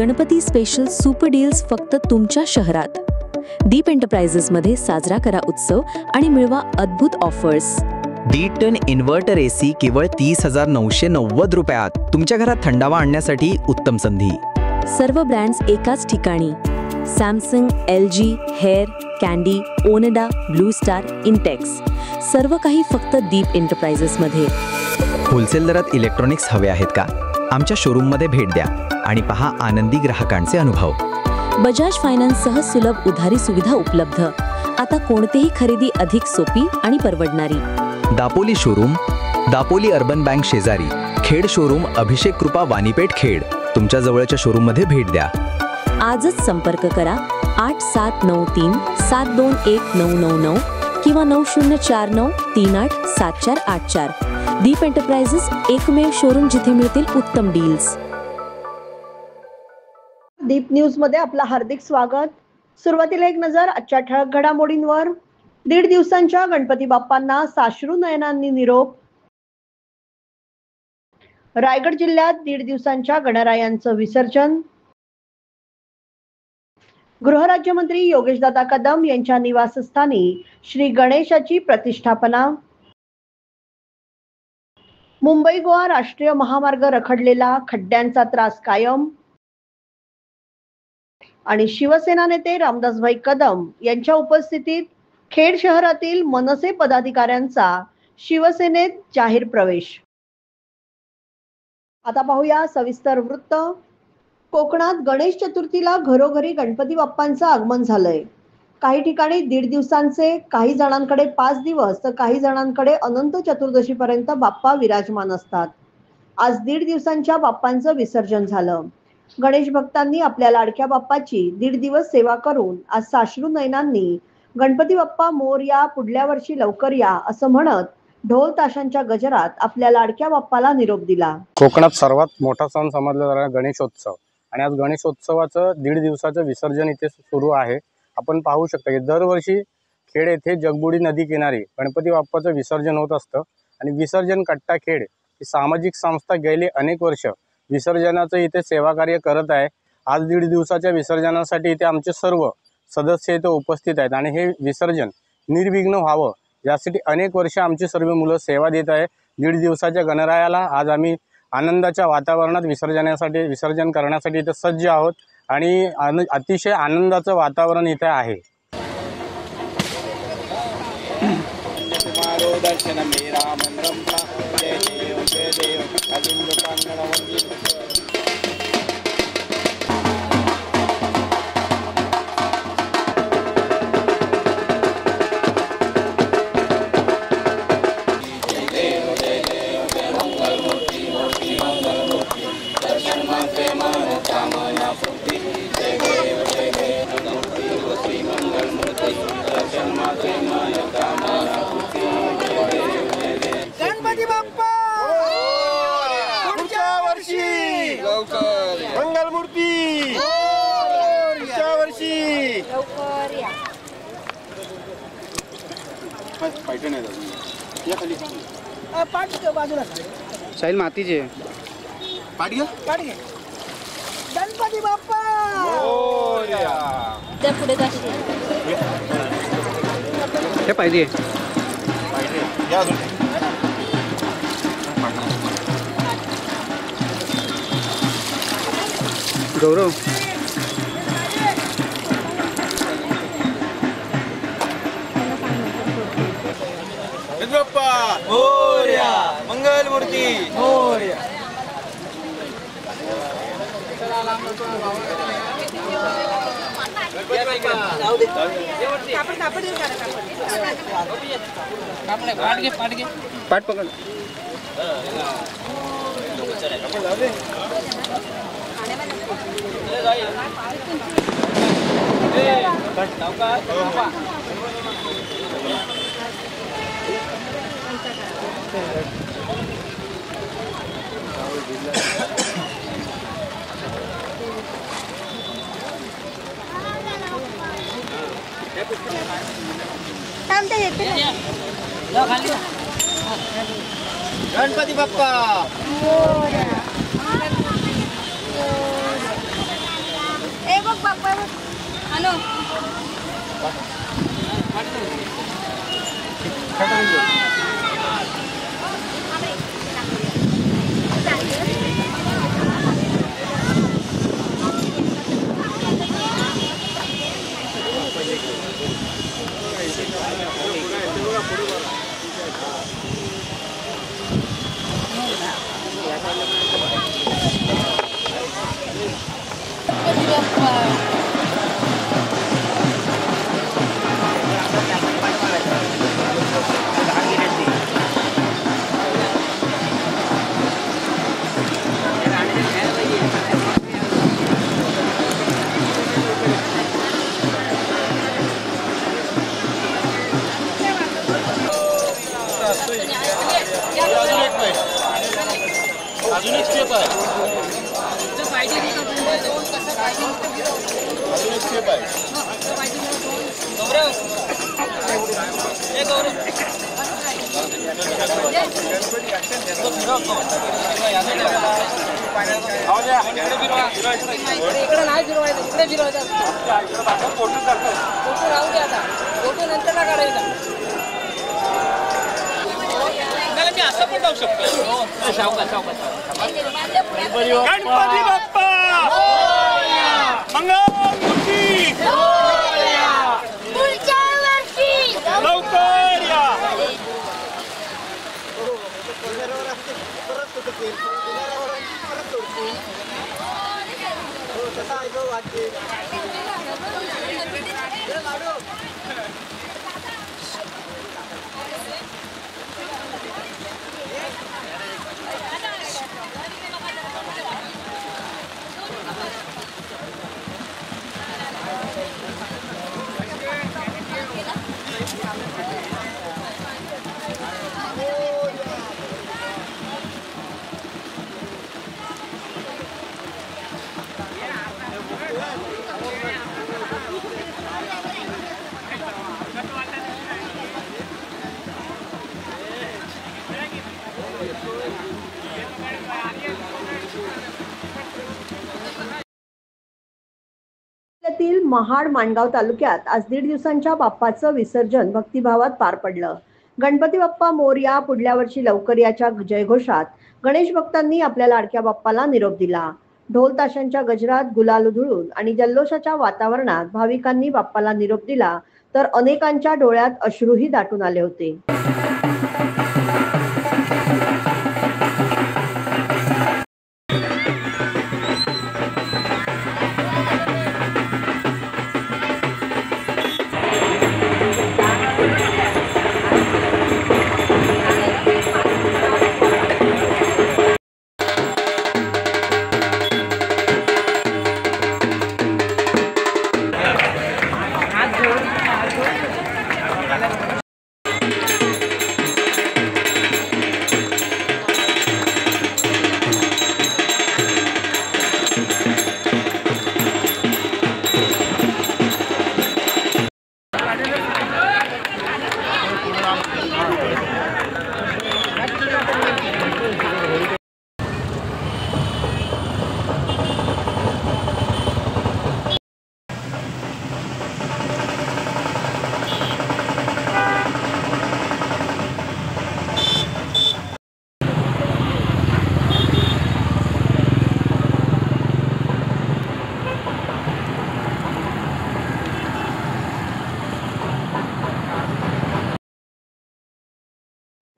Ganpati special super deals फक्त तुमच्या शहरात. दीप एंटरप्राइजेस मध्ये साजरा करा उत्सव आणि मिळवा अद्भुत ऑफर्स. D10 इन्व्हर्टर AC केवळ 30,990 रुपयात. तुमच्या घरात थंडावा आणण्यासाठी उत्तम संधी. सर्व ब्रँड्स एकाच ठिकाणी. Samsung, LG, Haier, Candy, Onida, blue star, Intex. सर्व काही फक्त दीप एंटरप्राइजेस मध्ये. होलसेल दरात इलेक्ट्रॉनिक्स हवे आहेत का? आमच्या शोरूममध्ये भेट द्या आणि पहा आनंदी ग्राहकांचे अनुभव. बजाज फायनान्स सह सुलभ उधारी सुविधा उपलब्ध. आता कोणतीही खरेदी अधिक सोपी आणि परवडणारी. Dapoli showroom, Dapoli urban bank शेजारी. खेड शोरूम, अभिषेक कृपा, वानीपेठ, खेड. तुमच्या जवळच्या शोरूममध्ये भेट द्या. आजच संपर्क करा 8793721999 किंवा 9049387484. दीप एंटरप्राइजेस, एकमेव शोरूम जिथे मिळतील उत्तम डील्स. दीप न्यूज मध्ये आपलं हार्दिक स्वागत. सुरुवातीला एक नजर आजच्या ठळक घडामोडींवर. 1.5 दिवसांच्या गणपती बाप्पांना साश्रू नयनांनी निरोप. रायगड जिल्ह्यात 1.5 दिवसांच्या गणरायांचं विसर्जन. गृहराज्यमंत्री योगेशदादा कदम यांच्या निवासस्थानी श्री गणेशाची प्रतिष्ठापना. मुंबई गोवा राष्ट्रीय महामार्ग रखडलेला, खड्ड्यांचा त्रास कायम. आणि शिवसेना नेते रामदासभाई कदम यांच्या उपस्थितीत खेड शहरातील मनसे पदाधिकाऱ्यांचा शिवसेनेत जाहीर प्रवेश. आता पाहूया सविस्तर वृत्त. कोकणात गणेश चतुर्थीला घरोघरी गणपती बाप्पांचं आगमन झालंय. काही ठिकाणी 1.5 दिवसांचे, काही जणांकडे 5 दिवस तर काही जणांकडे अनंत चतुर्दशी पर्यंत बाप्पा विराजमान असतात. आज 1.5 दिवसांच्या बाप्पांचं विसर्जन झालं. गणेश भक्तांनी आपल्या लाडक्या बाप्पाची 1.5 दिवस सेवा करून आज साश्रू नयनांनी गणपती बाप्पा मोरया, पुढल्या वर्षी लवकर या असं म्हणत ढोल ताशांच्या गजरात आपल्या लाडक्या बाप्पाला निरोप दिला. कोकणात सर्वात मोठा सण समजला जाणारा गणेशोत्सव आणि आज गणेशोत्सवाचं 1.5 दिवसाचं विसर्जन इथे सुरू आहे. आपण पाहू शकता की दरवर्षी खेड येथे जगबुडी नदी किनारी गणपती बाप्पाचं विसर्जन होत असतं आणि विसर्जन कट्टा खेड ही सामाजिक संस्था गेली अनेक वर्ष विसर्जनाचं इथे सेवा कार्य करत आहे. आज 1.5 दिवसाच्या विसर्जनासाठी इथे आमचे सर्व सदस्य इथे उपस्थित आहेत आणि हे विसर्जन निर्विघ्न व्हावं यासाठी अनेक वर्ष आमची सर्व मुलं सेवा देत आहे. 1.5 दिवसाच्या गणरायाला आज आम्ही आनंदाच्या वातावरणात विसर्जन करण्यासाठी इथे सज्ज आहोत आणि अतिशय आनंदाचं वातावरण इथे आहे. गणपती बाप्पा पुढच्या वर्षी लवकर, मंगलमूर्ती पुढच्या वर्षी लवकर या. पाठ बाजूला साहिल मातीचे पाठ घे. गणपती बाप्पा त्या पुढे जाशील हे पाहिजे. गौरव बाप्पा मोरया, मंगलमूर्ती मोरया. पाठ पकड. गणपती बाप्पा अजून एक स्टेप आहे. अजून एक स्टेप आहे. इकडे नाही फिरवायचं, इकडे फिरवायचं. फोटो राहू द्या आता, फोटो नंतरला काढायचा. मी असं पण जाऊ शकतो. गणपती बाप्पा मंगलमूर्ती लवकर या. जिल्ह्यातील महाड माणगाव तालुक्यात आज 1.5 दिवसांच्या बाप्पाचं विसर्जन भक्तिभावात पार पडलं. गणपती बाप्पा मोरया, पुढल्या वर्षी लवकर याच्या जयघोषात गणेश भक्तांनी आपल्या लाडक्या बाप्पाला निरोप दिला. ढोल ताशांच्या गजरात, गुलाल उधळून आणि जल्लोषाच्या वातावरणात भाविकांनी बाप्पाला निरोप दिला, तर अनेकांच्या डोळ्यात अश्रूही दाटून आले होते.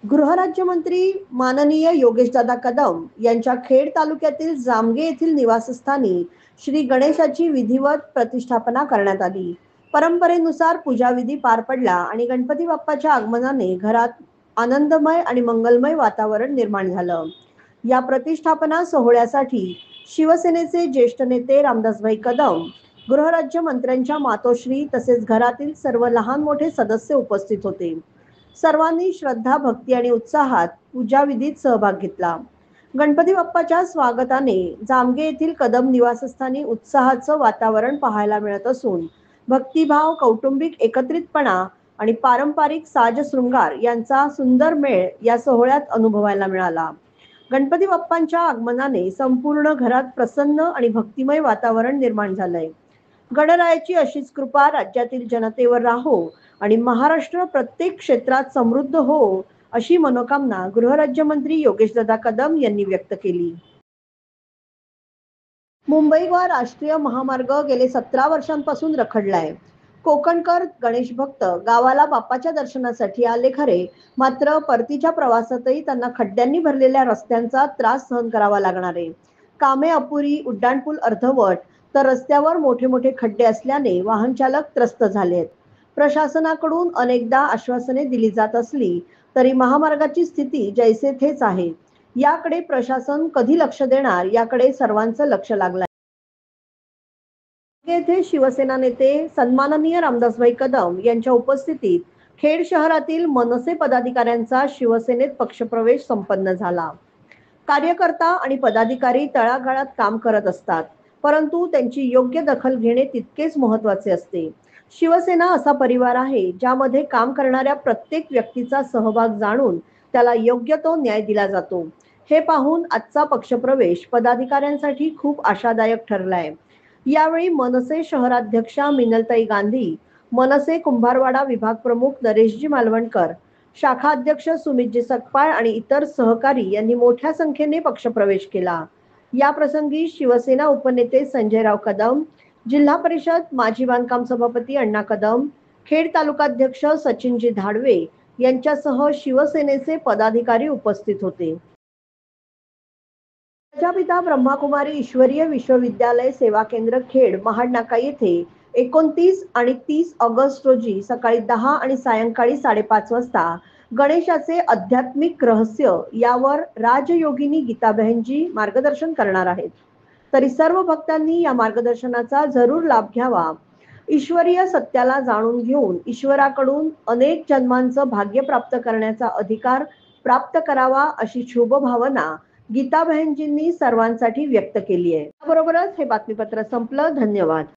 गृहराज्यमंत्री माननीय योगेशदादा कदम यांच्या खेड तालुक्यातील जामगे येथील निवासस्थानी श्री गणेशाची विधिवत प्रतिष्ठापना करण्यात आली. परंपरेनुसार पूजाविधी पार पडला आणि गणपती बाप्पाच्या आगमनाने घरात आनंदमय आणि मंगलमय वातावरण निर्माण झालं. या प्रतिष्ठापना सोहळ्यासाठी शिवसेनेचे ज्येष्ठ नेते रामदासभाई कदम, गृहराज्यमंत्र्यांच्या मातोश्री तसेच घरातील सर्व लहान मोठे सदस्य उपस्थित होते. सर्वांनी श्रद्धा, भक्ती आणि उत्साहात पूजाविधीत सहभाग घेतला. गणपती बाप्पाच्या स्वागताने जामगे येथील कदम निवासस्थानी उत्साहाचं वातावरण पाहायला मिळत असून भक्तिभाव, कौटुंबिक एकत्रितपणा आणि पारंपरिक साज शृंगार यांचा सुंदर मेळ या सोहळ्यात अनुभवायला मिळाला. गणपती बाप्पांच्या आगमनाने संपूर्ण घरात प्रसन्न आणि भक्तिमय वातावरण निर्माण झालंय. गणरायाची अशीच कृपा राज्यातील जनतेवर राहो आणि महाराष्ट्र प्रत्येक क्षेत्रात समृद्ध हो, अशी मनोकामना गृहराज्यमंत्री योगेशदादा कदम यांनी व्यक्त केली. मुंबई गोवा राष्ट्रीय महामार्ग गेले 17 वर्षांपासून रखडलाय. कोकणकर गणेश भक्त गावाला बाप्पाच्या दर्शनासाठी आले खरे, मात्र परतीच्या प्रवासातही त्यांना खड्ड्यांनी भरलेल्या रस्त्यांचा त्रास सहन करावा लागणार आहे. कामे अपुरी, उड्डाणपूल अर्धवट, तर रस्त्यावर मोठे मोठे खड्डे असल्याने वाहन चालक त्रस्त झालेत. प्रशासनाकडून अनेकदा आश्वासने दिली जात असली तरी महामार्गाची स्थिती जैसे थेच आहे. याकडे प्रशासन कधी लक्ष देणार, याकडे सर्वांचं लक्ष लागलंय. येथे शिवसेना नेते सन्माननीय रामदासभाई कदम यांच्या उपस्थितीत खेड शहरातील मनसे पदाधिकाऱ्यांचा शिवसेनेत पक्षप्रवेश संपन्न झाला. कार्यकर्ता आणि पदाधिकारी तळागाळात काम करत असतात, परंतु त्यांची योग्य दखल घेणे तितकेच महत्त्वाचे असते. शिवसेना असा परिवार आहे ज्यामध्ये काम करणाऱ्या प्रत्येक व्यक्तीचा सहभाग जाणून त्याला योग्य तो न्याय दिला जातो. हे पाहून आजचा पक्षप्रवेश पदाधिकाऱ्यांसाठी खूप आशादायक ठरलाय. यावेळी मनसे शहराध्यक्षा मिनलताई गांधी, मनसे कुंभारवाडा विभाग प्रमुख नरेशजी मालवणकर, शाखा अध्यक्ष सुमितजी सकपाळ आणि इतर सहकारी यांनी मोठ्या संख्येने पक्षप्रवेश केला. या प्रसंगी शिवसेना उपनेते संजयराव कदम, जिल्हा परिषद माजी बांधकाम सभापती अण्णा कदम, खेड तालुकाध्यक्ष सचिनजी धाडवे यांच्यासह शिवसेनेचे पदाधिकारी उपस्थित होते. प्रजापिता ब्रह्माकुमारी ईश्वरीय विश्वविद्यालय सेवा केंद्र खेड महाडनाका येथे 29 आणि 30 ऑगस्ट रोजी सकाळी 10 आणि सायंकाळी 5:30 वाजता गणेशाचे आध्यात्मिक रहस्य यावर राजयोगिनी गीताबहेनजी मार्गदर्शन करणार आहेत. तरी सर्व भक्तांनी या मार्गदर्शनाचा जरूर लाभ घ्यावा. ईश्वरीय सत्याला जाणून घेऊन ईश्वराकडून अनेक जन्मांचं भाग्य प्राप्त करण्याचा अधिकार प्राप्त करावा, अशी शुभ भावना गीताबहेनजींनी सर्वांसाठी व्यक्त केली आहे. बरोबरच हे बातमीपत्र संपलं. धन्यवाद.